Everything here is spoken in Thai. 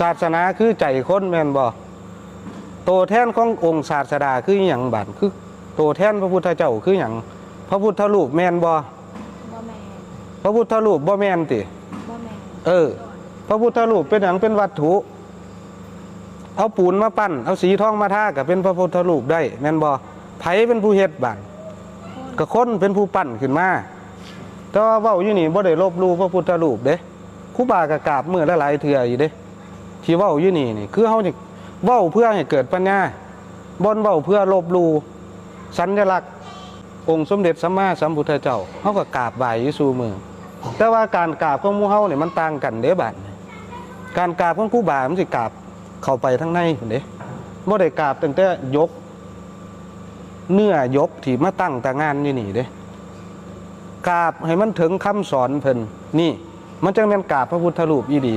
ศาสนาคือใจคนแม่นบ่โตแทนขององค์ศาสดาคือหยังบัดคือโตแทนพระพุทธเจ้าคือหยังพระพุทธรูปแม่นบ่บ่แม่นพระพุทธรูปบ่แม่นติบ่แม่นพระพุทธรูปเป็นหยังเป็นวัตถุเอาปูนมาปั้นเอาสีทองมาทาก็เป็นพระพุทธรูปได้แม่นบ่ไผเป็นผู้เฮ็ดบัดก็คนเป็นผู้ปั้นขึ้นมาแต่ว่าเว้าอยู่นี่บ่ได้ลบหลู่พระพุทธรูปเด้ครูบาก็กราบมื้อละหลายเทื่ออยู่เด้ที่เว้าอยู่นี่คือเฮานี่เว้าเพื่อให้เกิดปัญญาบ่เว้าเพื่อลบหลู่สัญลักษณ์องค์สมเด็จสัมมาสัมพุทธเจ้าเฮาก็กราบไหว้อยู่ซุมื้อแต่ว่าการกราบของหมู่เฮานี่มันต่างกันเด้บัดการกราบของครูบามันสิกราบเข้าไปทางในพุ่นเด้บ่ได้กราบตั้งแต่ยกเนื้อยกที่มาตั้งแต่งานอยู่นี่เด้กราบให้มันถึงคำสอนเพิ่นนี่มันจังแม่นกราบพระพุทธรูปอีหลี